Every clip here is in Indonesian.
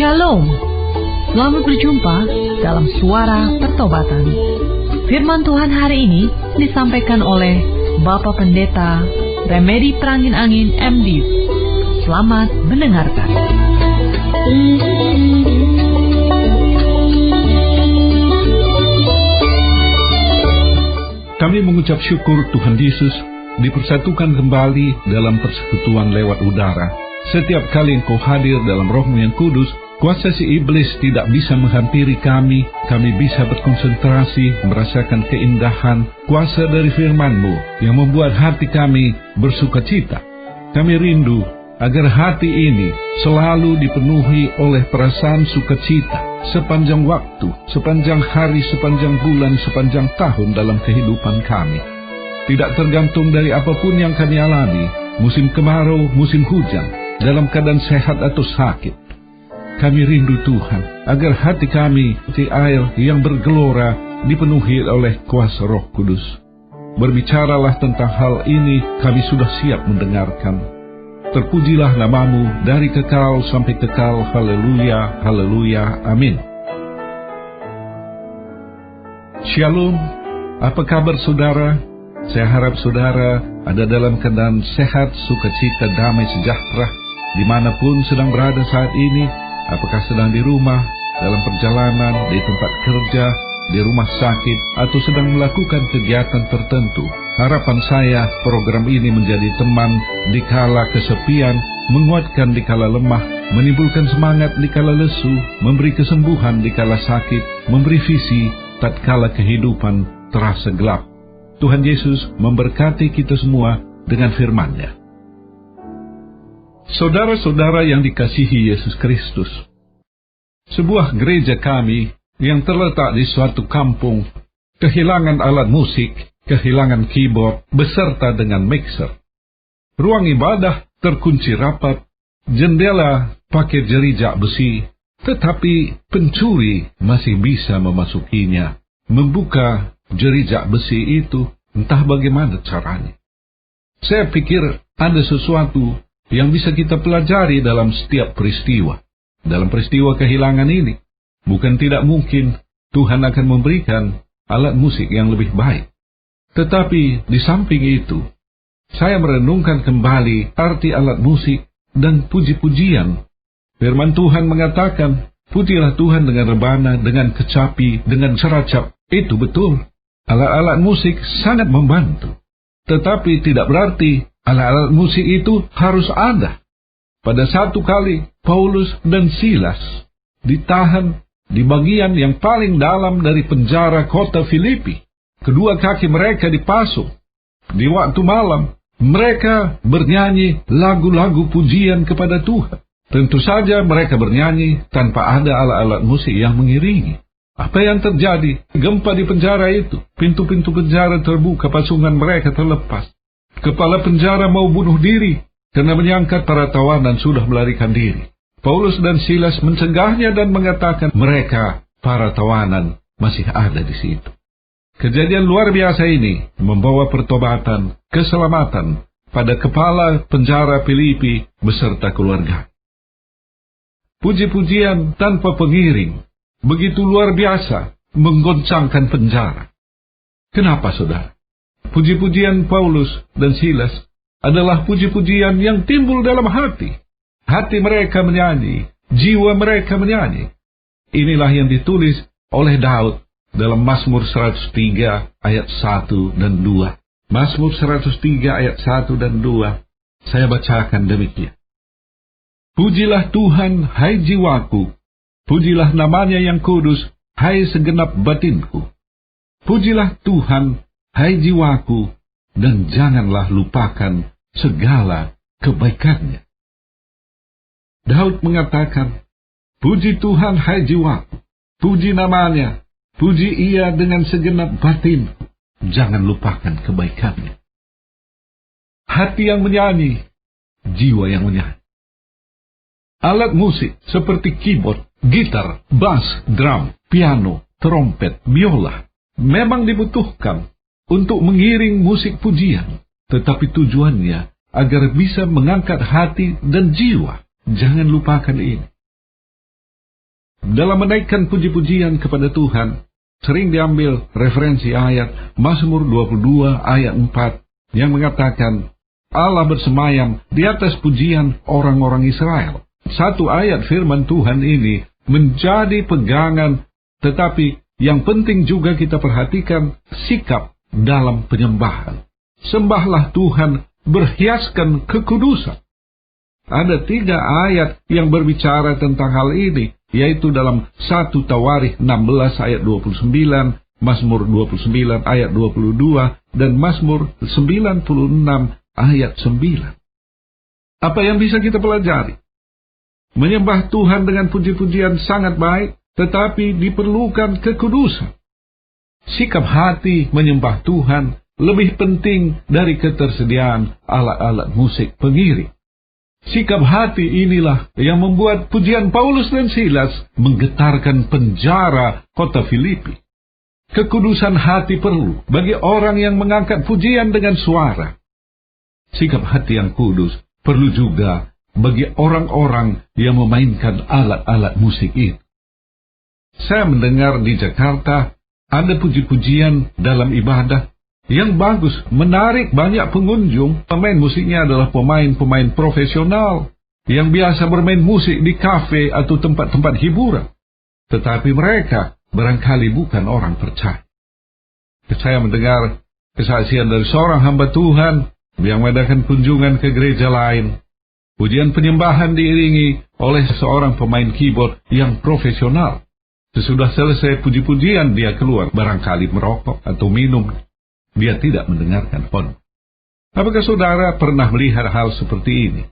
Shalom. Selamat berjumpa dalam Suara Pertobatan. Firman Tuhan hari ini disampaikan oleh Bapak Pendeta Remedi Perangin-Angin MD. Selamat mendengarkan. Kami mengucap syukur Tuhan Yesus dipersatukan kembali dalam persekutuan lewat udara. Setiap kali Engkau hadir dalam Roh-Mu yang kudus, kuasa si iblis tidak bisa menghampiri kami. Kami bisa berkonsentrasi, merasakan keindahan, kuasa dari firman-Mu yang membuat hati kami bersukacita. Kami rindu agar hati ini selalu dipenuhi oleh perasaan sukacita sepanjang waktu, sepanjang hari, sepanjang bulan, sepanjang tahun dalam kehidupan kami. Tidak tergantung dari apapun yang kami alami, musim kemarau, musim hujan, dalam keadaan sehat atau sakit. Kami rindu Tuhan, agar hati kami seperti air yang bergelora dipenuhi oleh kuasa Roh Kudus. Berbicaralah tentang hal ini, kami sudah siap mendengarkan. Terpujilah nama-Mu dari kekal sampai kekal. Haleluya, haleluya, amin. Shalom, apa kabar saudara? Saya harap saudara ada dalam keadaan sehat, sukacita, damai, sejahtera, dimanapun sedang berada saat ini. Apakah sedang di rumah, dalam perjalanan, di tempat kerja, di rumah sakit, atau sedang melakukan kegiatan tertentu. Harapan saya program ini menjadi teman di kala kesepian, menguatkan di kala lemah, menimbulkan semangat di kala lesu, memberi kesembuhan di kala sakit, memberi visi tatkala kehidupan terasa gelap. Tuhan Yesus memberkati kita semua dengan firman-Nya. Saudara-saudara yang dikasihi Yesus Kristus, sebuah gereja kami yang terletak di suatu kampung kehilangan alat musik, kehilangan keyboard beserta dengan mixer. Ruang ibadah terkunci rapat, jendela pakai jerijak besi, tetapi pencuri masih bisa memasukinya, membuka jerijak besi itu, entah bagaimana caranya. Saya pikir ada sesuatu yang bisa kita pelajari dalam setiap peristiwa. Dalam peristiwa kehilangan ini, bukan tidak mungkin Tuhan akan memberikan alat musik yang lebih baik. Tetapi di samping itu, saya merenungkan kembali arti alat musik dan puji-pujian. Firman Tuhan mengatakan, pujilah Tuhan dengan rebana, dengan kecapi, dengan seracap. Itu betul. Alat-alat musik sangat membantu. Tetapi tidak berarti alat-alat musik itu harus ada. Pada satu kali, Paulus dan Silas ditahan di bagian yang paling dalam dari penjara kota Filipi. Kedua kaki mereka dipasung. Di waktu malam, mereka bernyanyi lagu-lagu pujian kepada Tuhan. Tentu saja mereka bernyanyi tanpa ada alat-alat musik yang mengiringi. Apa yang terjadi? Gempa di penjara itu. Pintu-pintu penjara terbuka, pasungan mereka terlepas. Kepala penjara mau bunuh diri karena menyangka para tawanan sudah melarikan diri. Paulus dan Silas mencegahnya dan mengatakan mereka, para tawanan, masih ada di situ. Kejadian luar biasa ini membawa pertobatan, keselamatan pada kepala penjara Filipi beserta keluarga. Puji-pujian tanpa pengiring begitu luar biasa, menggoncangkan penjara. Kenapa, saudara? Puji-pujian Paulus dan Silas adalah puji-pujian yang timbul dalam hati. Hati mereka menyanyi, jiwa mereka menyanyi. Inilah yang ditulis oleh Daud dalam Mazmur 103 ayat 1 dan 2. Mazmur 103 ayat 1 dan 2. Saya bacakan demikian. Pujilah Tuhan, hai jiwaku. Pujilah namanya yang kudus, hai segenap batinku. Pujilah Tuhan, hai jiwaku, dan janganlah lupakan segala kebaikannya. Daud mengatakan, puji Tuhan, hai jiwaku, puji namanya, puji ia dengan segenap batinku, jangan lupakan kebaikannya. Hati yang menyanyi, jiwa yang menyanyi. Alat musik seperti keyboard, gitar, bass, drum, piano, trompet, biola memang dibutuhkan untuk mengiring musik pujian, tetapi tujuannya agar bisa mengangkat hati dan jiwa. Jangan lupakan ini. Dalam menaikkan puji-pujian kepada Tuhan, sering diambil referensi ayat Mazmur 22 ayat 4 yang mengatakan, Allah bersemayam di atas pujian orang-orang Israel. Satu ayat firman Tuhan ini menjadi pegangan, tetapi yang penting juga kita perhatikan sikap dalam penyembahan. Sembahlah Tuhan, berhiaskan kekudusan. Ada 3 ayat yang berbicara tentang hal ini, yaitu dalam 1 Tawarikh 16 ayat 29, Mazmur 29 ayat 22, dan Mazmur 96 ayat 9. Apa yang bisa kita pelajari? Menyembah Tuhan dengan puji-pujian sangat baik, tetapi diperlukan kekudusan. Sikap hati menyembah Tuhan lebih penting dari ketersediaan alat-alat musik pengiring. Sikap hati inilah yang membuat pujian Paulus dan Silas menggetarkan penjara kota Filipi. Kekudusan hati perlu bagi orang yang mengangkat pujian dengan suara. Sikap hati yang kudus perlu juga bagi orang-orang yang memainkan alat-alat musik itu. Saya mendengar di Jakarta ada puji-pujian dalam ibadah yang bagus, menarik banyak pengunjung. Pemain musiknya adalah pemain-pemain profesional yang biasa bermain musik di kafe atau tempat-tempat hiburan. Tetapi mereka barangkali bukan orang percaya. Saya mendengar kesaksian dari seorang hamba Tuhan yang mengadakan kunjungan ke gereja lain. Pujian penyembahan diiringi oleh seorang pemain keyboard yang profesional. Sesudah selesai puji-pujian, dia keluar barangkali merokok atau minum. Dia tidak mendengarkan khotbah. Apakah saudara pernah melihat hal seperti ini?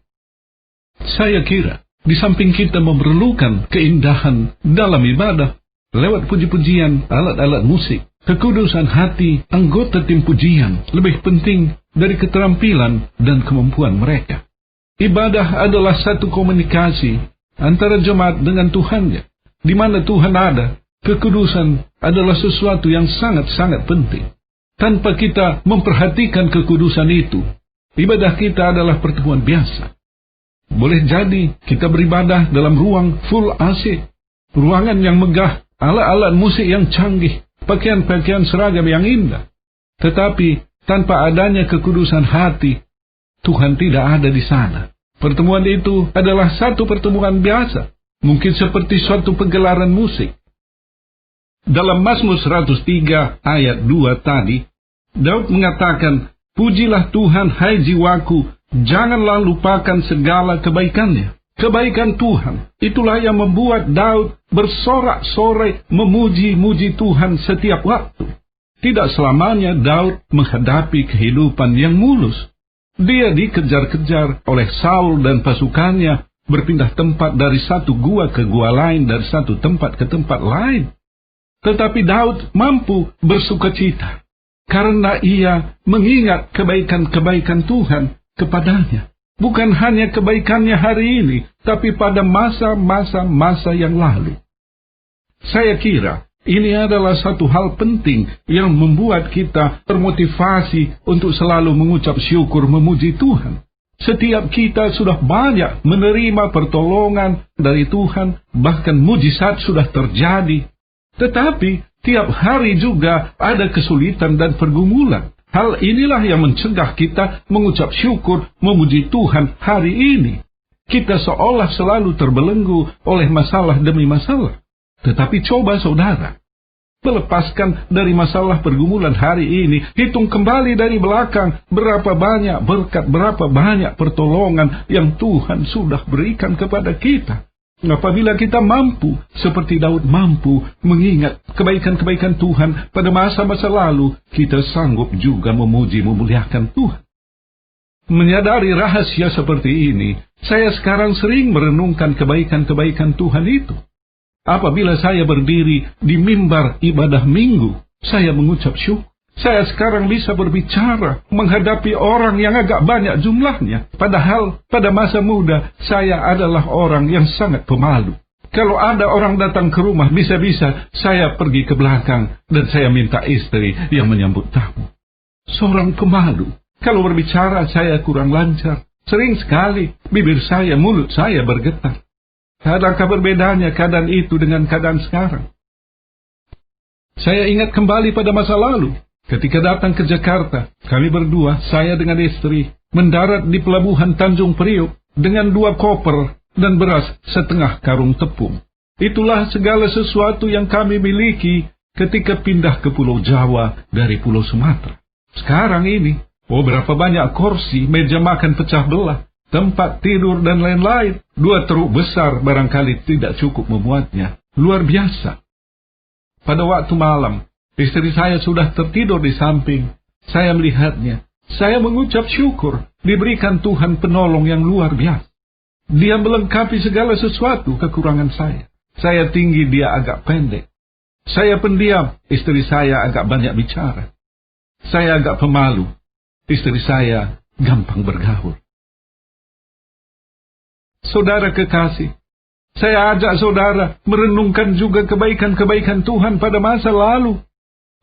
Saya kira, di samping kita memerlukan keindahan dalam ibadah, lewat puji-pujian, alat-alat musik, kekudusan hati anggota tim pujian lebih penting dari keterampilan dan kemampuan mereka. Ibadah adalah satu komunikasi antara jemaat dengan Tuhannya. Di mana Tuhan ada, kekudusan adalah sesuatu yang sangat-sangat penting. Tanpa kita memperhatikan kekudusan itu, ibadah kita adalah pertemuan biasa. Boleh jadi kita beribadah dalam ruang full AC, ruangan yang megah, alat-alat musik yang canggih, pakaian-pakaian seragam yang indah. Tetapi tanpa adanya kekudusan hati, Tuhan tidak ada di sana. Pertemuan itu adalah satu pertemuan biasa, mungkin seperti suatu pegelaran musik. Dalam Mazmur 103 ayat 2 tadi, Daud mengatakan, pujilah Tuhan hai jiwaku, janganlah lupakan segala kebaikannya. Kebaikan Tuhan, itulah yang membuat Daud bersorak-sorai memuji-muji Tuhan setiap waktu. Tidak selamanya Daud menghadapi kehidupan yang mulus. Dia dikejar-kejar oleh Saul dan pasukannya, berpindah tempat dari satu gua ke gua lain, dari satu tempat ke tempat lain. Tetapi Daud mampu bersukacita karena ia mengingat kebaikan-kebaikan Tuhan kepadanya. Bukan hanya kebaikannya hari ini, tapi pada masa-masa yang lalu. Saya kira ini adalah satu hal penting yang membuat kita termotivasi untuk selalu mengucap syukur memuji Tuhan. Setiap kita sudah banyak menerima pertolongan dari Tuhan, bahkan mujizat sudah terjadi. Tetapi tiap hari juga ada kesulitan dan pergumulan. Hal inilah yang mencegah kita mengucap syukur, memuji Tuhan hari ini. Kita seolah selalu terbelenggu oleh masalah demi masalah. Tetapi coba saudara, melepaskan dari masalah pergumulan hari ini, hitung kembali dari belakang berapa banyak berkat, berapa banyak pertolongan yang Tuhan sudah berikan kepada kita. Apabila kita mampu, seperti Daud mampu, mengingat kebaikan-kebaikan Tuhan pada masa-masa lalu, kita sanggup juga memuji, memuliakan Tuhan. Menyadari rahasia seperti ini, saya sekarang sering merenungkan kebaikan-kebaikan Tuhan itu. Apabila saya berdiri di mimbar ibadah minggu, saya mengucap syukur. Saya sekarang bisa berbicara menghadapi orang yang agak banyak jumlahnya. Padahal pada masa muda saya adalah orang yang sangat pemalu. Kalau ada orang datang ke rumah, bisa-bisa saya pergi ke belakang dan saya minta istri yang menyambut tamu. Seorang pemalu. Kalau berbicara saya kurang lancar. Sering sekali bibir saya, mulut saya bergetar. Adakah perbedaannya keadaan itu dengan keadaan sekarang? Saya ingat kembali pada masa lalu. Ketika datang ke Jakarta, kami berdua, saya dengan istri, mendarat di pelabuhan Tanjung Priok dengan 2 koper dan beras setengah karung tepung. Itulah segala sesuatu yang kami miliki ketika pindah ke Pulau Jawa dari Pulau Sumatera. Sekarang ini, berapa banyak kursi, meja makan pecah belah, tempat tidur dan lain-lain. 2 truk besar barangkali tidak cukup memuatnya. Luar biasa. Pada waktu malam, istri saya sudah tertidur di samping. Saya melihatnya. Saya mengucap syukur diberikan Tuhan penolong yang luar biasa. Dia melengkapi segala sesuatu kekurangan saya. Saya tinggi, dia agak pendek. Saya pendiam, istri saya agak banyak bicara. Saya agak pemalu, istri saya gampang bergaul. Saudara kekasih, saya ajak saudara merenungkan juga kebaikan-kebaikan Tuhan pada masa lalu.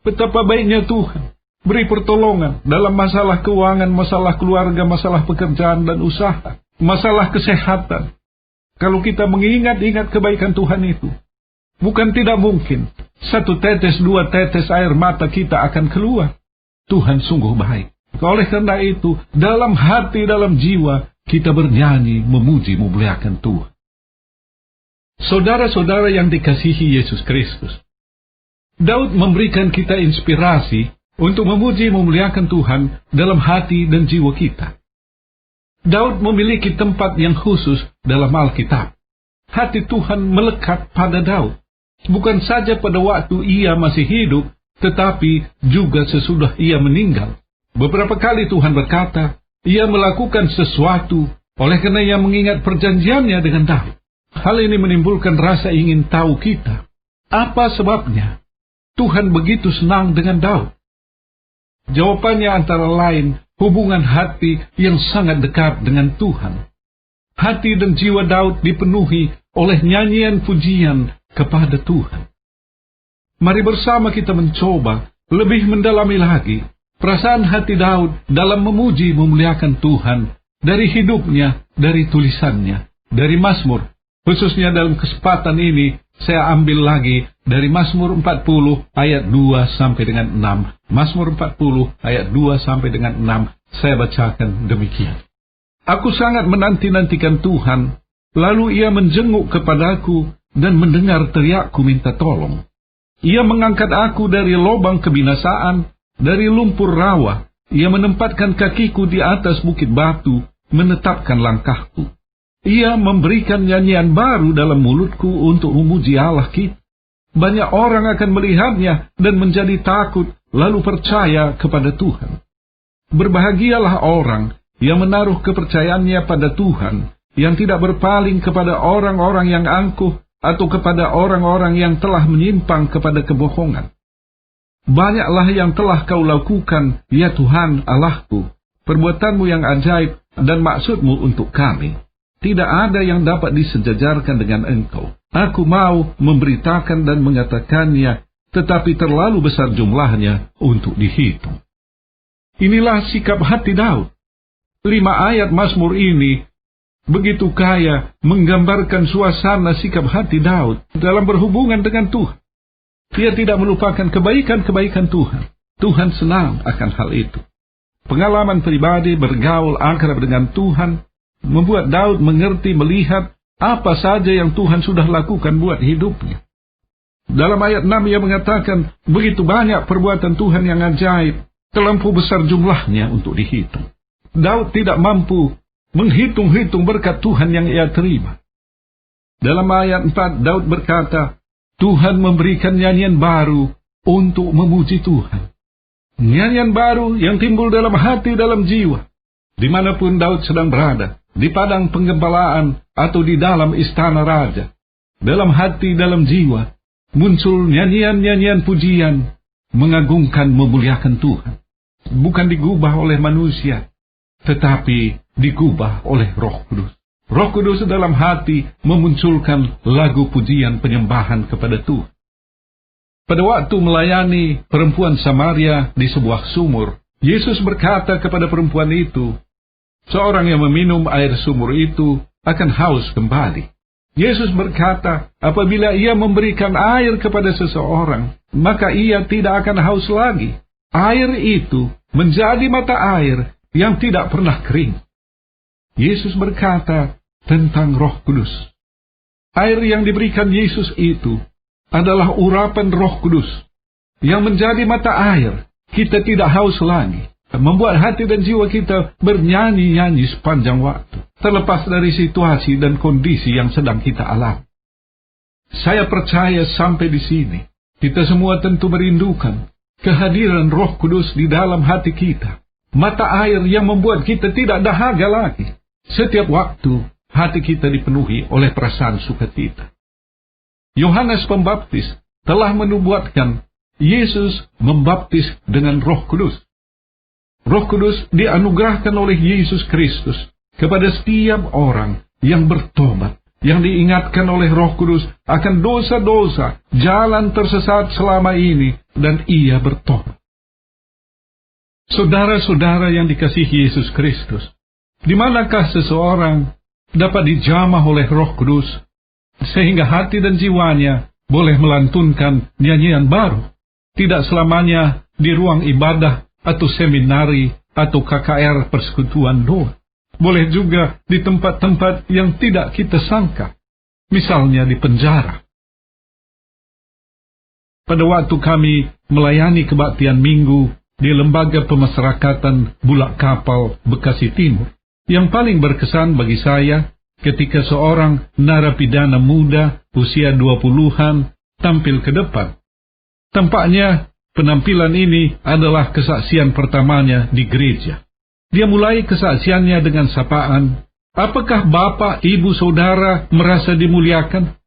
Betapa baiknya Tuhan beri pertolongan dalam masalah keuangan, masalah keluarga, masalah pekerjaan dan usaha, masalah kesehatan. Kalau kita mengingat-ingat kebaikan Tuhan itu, bukan tidak mungkin 1 tetes, 2 tetes air mata kita akan keluar. Tuhan sungguh baik. Oleh karena itu, dalam hati, dalam jiwa, kita bernyanyi, memuji, memuliakan Tuhan. Saudara-saudara yang dikasihi Yesus Kristus, Daud memberikan kita inspirasi untuk memuji, memuliakan Tuhan dalam hati dan jiwa kita. Daud memiliki tempat yang khusus dalam Alkitab. Hati Tuhan melekat pada Daud. Bukan saja pada waktu ia masih hidup, tetapi juga sesudah ia meninggal. Beberapa kali Tuhan berkata, ia melakukan sesuatu oleh karena ia mengingat perjanjiannya dengan Daud. Hal ini menimbulkan rasa ingin tahu kita. Apa sebabnya Tuhan begitu senang dengan Daud? Jawabannya antara lain hubungan hati yang sangat dekat dengan Tuhan. Hati dan jiwa Daud dipenuhi oleh nyanyian pujian kepada Tuhan. Mari bersama kita mencoba lebih mendalami lagi perasaan hati Daud dalam memuji, memuliakan Tuhan dari hidupnya, dari tulisannya, dari Mazmur. Khususnya dalam kesempatan ini, saya ambil lagi dari Mazmur 40 ayat 2 sampai dengan 6. Mazmur 40 ayat 2 sampai dengan 6. Saya bacakan demikian. Aku sangat menanti-nantikan Tuhan, lalu ia menjenguk kepadaku dan mendengar teriakku minta tolong. Ia mengangkat aku dari lubang kebinasaan, dari lumpur rawa. Ia menempatkan kakiku di atas bukit batu, menetapkan langkahku. Ia memberikan nyanyian baru dalam mulutku untuk memuji Allah kita. Banyak orang akan melihatnya dan menjadi takut, lalu percaya kepada Tuhan. Berbahagialah orang yang menaruh kepercayaannya pada Tuhan, yang tidak berpaling kepada orang-orang yang angkuh atau kepada orang-orang yang telah menyimpang kepada kebohongan. Banyaklah yang telah kau lakukan, ya Tuhan Allahku, perbuatanmu yang ajaib dan maksudmu untuk kami. Tidak ada yang dapat disejajarkan dengan engkau. Aku mau memberitakan dan mengatakannya, tetapi terlalu besar jumlahnya untuk dihitung. Inilah sikap hati Daud. 5 ayat Mazmur ini begitu kaya menggambarkan suasana sikap hati Daud dalam berhubungan dengan Tuhan. Ia tidak melupakan kebaikan-kebaikan Tuhan. Tuhan senang akan hal itu. Pengalaman pribadi bergaul akrab dengan Tuhan membuat Daud mengerti, melihat apa saja yang Tuhan sudah lakukan buat hidupnya. Dalam ayat 6 ia mengatakan, begitu banyak perbuatan Tuhan yang ajaib, terlampau besar jumlahnya untuk dihitung. Daud tidak mampu menghitung-hitung berkat Tuhan yang ia terima. Dalam ayat 4 Daud berkata, Tuhan memberikan nyanyian baru untuk memuji Tuhan. Nyanyian baru yang timbul dalam hati, dalam jiwa. Dimanapun Daud sedang berada, di padang penggembalaan atau di dalam istana raja, dalam hati, dalam jiwa, muncul nyanyian-nyanyian pujian, mengagungkan, memuliakan Tuhan. Bukan digubah oleh manusia, tetapi digubah oleh Roh Kudus. Roh Kudus dalam hati memunculkan lagu pujian penyembahan kepada Tuhan. Pada waktu melayani perempuan Samaria di sebuah sumur, Yesus berkata kepada perempuan itu, seorang yang meminum air sumur itu akan haus kembali. Yesus berkata, apabila ia memberikan air kepada seseorang, maka ia tidak akan haus lagi. Air itu menjadi mata air yang tidak pernah kering. Yesus berkata tentang Roh Kudus. Air yang diberikan Yesus itu adalah urapan Roh Kudus yang menjadi mata air. Kita tidak haus lagi, membuat hati dan jiwa kita bernyanyi-nyanyi sepanjang waktu, terlepas dari situasi dan kondisi yang sedang kita alami. Saya percaya sampai di sini, kita semua tentu merindukan kehadiran Roh Kudus di dalam hati kita. Mata air yang membuat kita tidak dahaga lagi. Setiap waktu, hati kita dipenuhi oleh perasaan sukacita. Yohanes Pembaptis telah menubuatkan Yesus membaptis dengan Roh Kudus. Roh Kudus dianugerahkan oleh Yesus Kristus kepada setiap orang yang bertobat, yang diingatkan oleh Roh Kudus akan dosa-dosa, jalan tersesat selama ini, dan ia bertobat. Saudara-saudara yang dikasihi Yesus Kristus, di manakah seseorang dapat dijamah oleh Roh Kudus, sehingga hati dan jiwanya boleh melantunkan nyanyian baru? Tidak selamanya di ruang ibadah, atau seminari, atau KKR persekutuan doa. Boleh juga di tempat-tempat yang tidak kita sangka, misalnya di penjara. Pada waktu kami melayani kebaktian minggu di Lembaga Pemasyarakatan Bulak Kapal, Bekasi Timur, yang paling berkesan bagi saya ketika seorang narapidana muda usia 20-an tampil ke depan. Tampaknya penampilan ini adalah kesaksian pertamanya di gereja. Dia mulai kesaksiannya dengan sapaan, apakah Bapak, Ibu, Saudara merasa dimuliakan?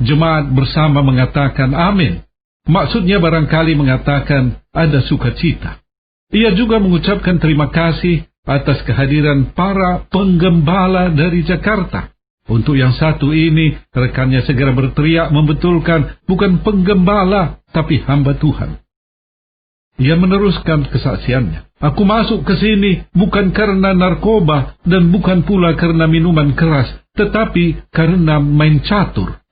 Jemaat bersama mengatakan amin. Maksudnya barangkali mengatakan ada sukacita. Ia juga mengucapkan terima kasih atas kehadiran para penggembala dari Jakarta. Untuk yang satu ini, rekannya segera berteriak membetulkan, bukan penggembala, tapi hamba Tuhan. Ia meneruskan kesaksiannya. Aku masuk ke sini bukan karena narkoba dan bukan pula karena minuman keras, tetapi karena main catur.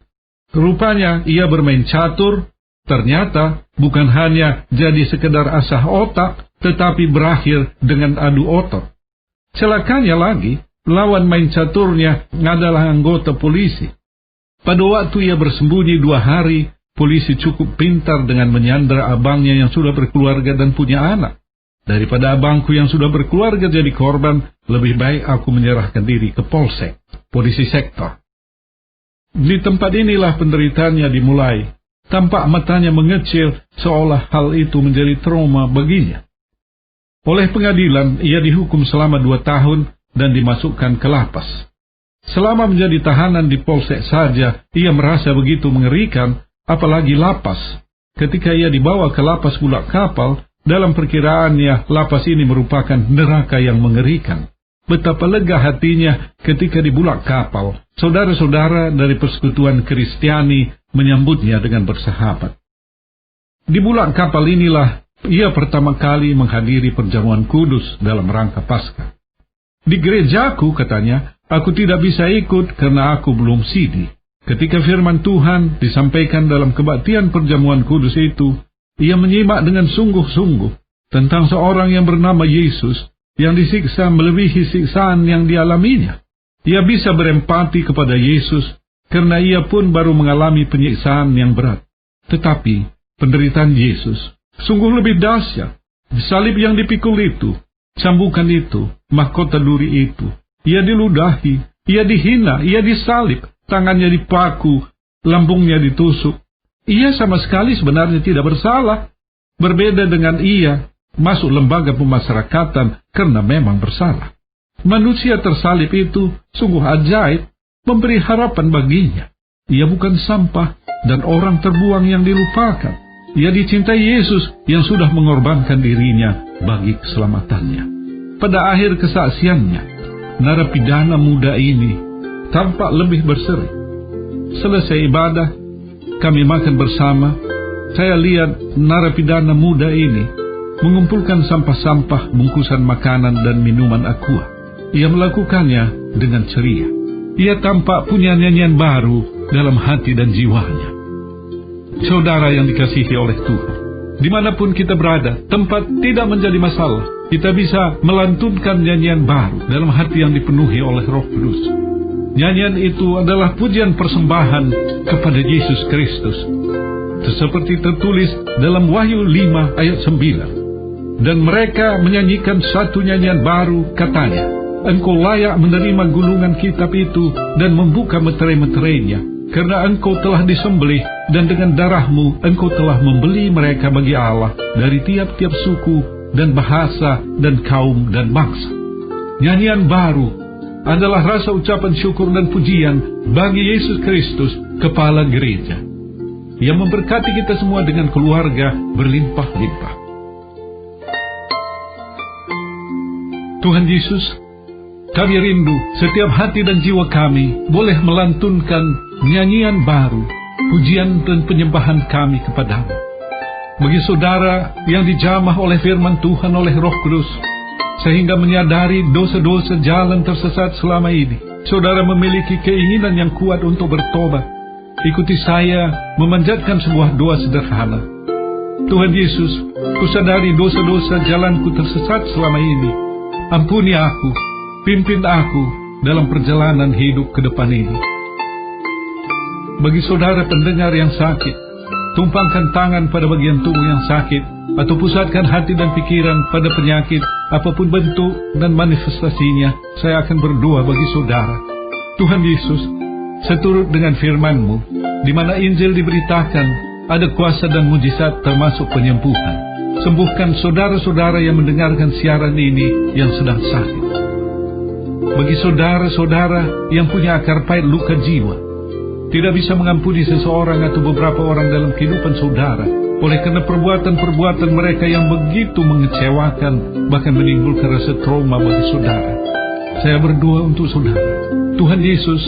Rupanya ia bermain catur, ternyata bukan hanya jadi sekedar asah otak, tetapi berakhir dengan adu otot. Celakanya lagi, lawan main caturnya adalah anggota polisi. Pada waktu ia bersembunyi 2 hari, polisi cukup pintar dengan menyandra abangnya yang sudah berkeluarga dan punya anak. Daripada abangku yang sudah berkeluarga jadi korban, lebih baik aku menyerahkan diri ke Polsek, polisi sektor. Di tempat inilah penderitaannya dimulai. Tampak matanya mengecil, seolah hal itu menjadi trauma baginya. Oleh pengadilan, ia dihukum selama 2 tahun dan dimasukkan ke lapas. Selama menjadi tahanan di Polsek saja, ia merasa begitu mengerikan, apalagi lapas. Ketika ia dibawa ke lapas Bulak Kapal, dalam perkiraannya lapas ini merupakan neraka yang mengerikan. Betapa lega hatinya ketika di Bulak Kapal, saudara-saudara dari persekutuan Kristiani menyambutnya dengan bersahabat. Di Bulak Kapal inilah ia pertama kali menghadiri perjamuan kudus dalam rangka Paskah. Di gerejaku, katanya, aku tidak bisa ikut karena aku belum sidi. Ketika firman Tuhan disampaikan dalam kebaktian perjamuan kudus itu, ia menyimak dengan sungguh-sungguh tentang seorang yang bernama Yesus yang disiksa melebihi siksaan yang dialaminya. Ia bisa berempati kepada Yesus karena ia pun baru mengalami penyiksaan yang berat. Tetapi penderitaan Yesus sungguh lebih dahsyat. Salib yang dipikul itu, cambukan itu, mahkota duri itu, ia diludahi, ia dihina, ia disalib, tangannya dipaku, lambungnya ditusuk. Ia sama sekali sebenarnya tidak bersalah. Berbeda dengan ia masuk lembaga pemasyarakatan karena memang bersalah. Manusia tersalib itu sungguh ajaib, memberi harapan baginya. Ia bukan sampah dan orang terbuang yang dilupakan. Ia dicintai Yesus yang sudah mengorbankan dirinya bagi keselamatannya. Pada akhir kesaksiannya, narapidana muda ini tampak lebih berseri. Selesai ibadah, kami makan bersama. Saya lihat narapidana muda ini mengumpulkan sampah-sampah bungkusan makanan dan minuman aqua. Ia melakukannya dengan ceria. ia tampak punya nyanyian baru dalam hati dan jiwanya. Saudara yang dikasihi oleh Tuhan, dimanapun kita berada, tempat tidak menjadi masalah. Kita bisa melantunkan nyanyian baru dalam hati yang dipenuhi oleh Roh Kudus. Nyanyian itu adalah pujian persembahan kepada Yesus Kristus, seperti tertulis dalam Wahyu 5 ayat 9. Dan mereka menyanyikan satu nyanyian baru, katanya, Engkau layak menerima gulungan kitab itu dan membuka meterai-meterainya, karena Engkau telah disembelih, dan dengan darahmu Engkau telah membeli mereka bagi Allah dari tiap-tiap suku dan bahasa dan kaum dan bangsa. Nyanyian baru adalah rasa ucapan syukur dan pujian bagi Yesus Kristus, Kepala Gereja, yang memberkati kita semua dengan keluarga berlimpah-limpah. Tuhan Yesus, kami rindu setiap hati dan jiwa kami boleh melantunkan nyanyian baru, pujian dan penyembahan kami kepadamu. Bagi saudara yang dijamah oleh firman Tuhan oleh Roh Kudus, sehingga menyadari dosa-dosa jalan tersesat selama ini, saudara memiliki keinginan yang kuat untuk bertobat. Ikuti saya memanjatkan sebuah doa sederhana. Tuhan Yesus, kusadari dosa-dosa jalanku tersesat selama ini. Ampuni aku, pimpin aku dalam perjalanan hidup ke depan ini. Bagi saudara pendengar yang sakit, tumpangkan tangan pada bagian tubuh yang sakit, atau pusatkan hati dan pikiran pada penyakit, apapun bentuk dan manifestasinya. Saya akan berdoa bagi saudara. Tuhan Yesus, seturut dengan firman-Mu, di mana Injil diberitakan ada kuasa dan mujizat termasuk penyembuhan. Sembuhkan saudara-saudara yang mendengarkan siaran ini yang sedang sakit. Bagi saudara-saudara yang punya akar pahit luka jiwa, tidak bisa mengampuni seseorang atau beberapa orang dalam kehidupan saudara, oleh karena perbuatan-perbuatan mereka yang begitu mengecewakan, bahkan menimbulkan rasa trauma bagi saudara. Saya berdoa untuk saudara. Tuhan Yesus,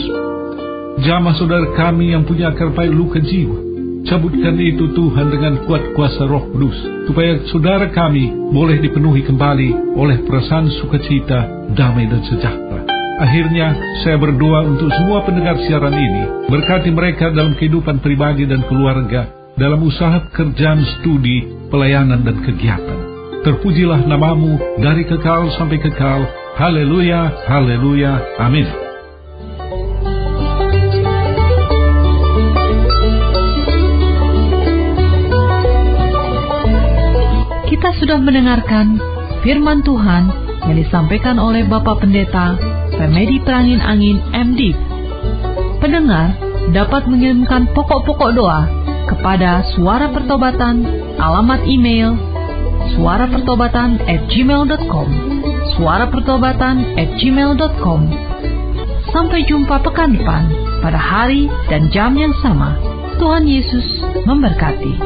jamah saudara kami yang punya akar pahit luka jiwa. Cabutkan itu Tuhan dengan kuat kuasa Roh Kudus, supaya saudara kami boleh dipenuhi kembali oleh perasaan sukacita, damai dan sejahtera. Akhirnya saya berdoa untuk semua pendengar siaran ini. Berkati mereka dalam kehidupan pribadi dan keluarga, dalam usaha pekerjaan, studi, pelayanan dan kegiatan. Terpujilah nama-Mu dari kekal sampai kekal. Haleluya, haleluya, amin. Kita sudah mendengarkan firman Tuhan yang disampaikan oleh Bapak Pendeta Remedi Prangin Angin MD. Pendengar dapat mengirimkan pokok-pokok doa kepada Suara Pertobatan, alamat email suarapertobatan@gmail.com, suarapertobatan@gmail.com. Sampai jumpa pekan depan pada hari dan jam yang sama. Tuhan Yesus memberkati.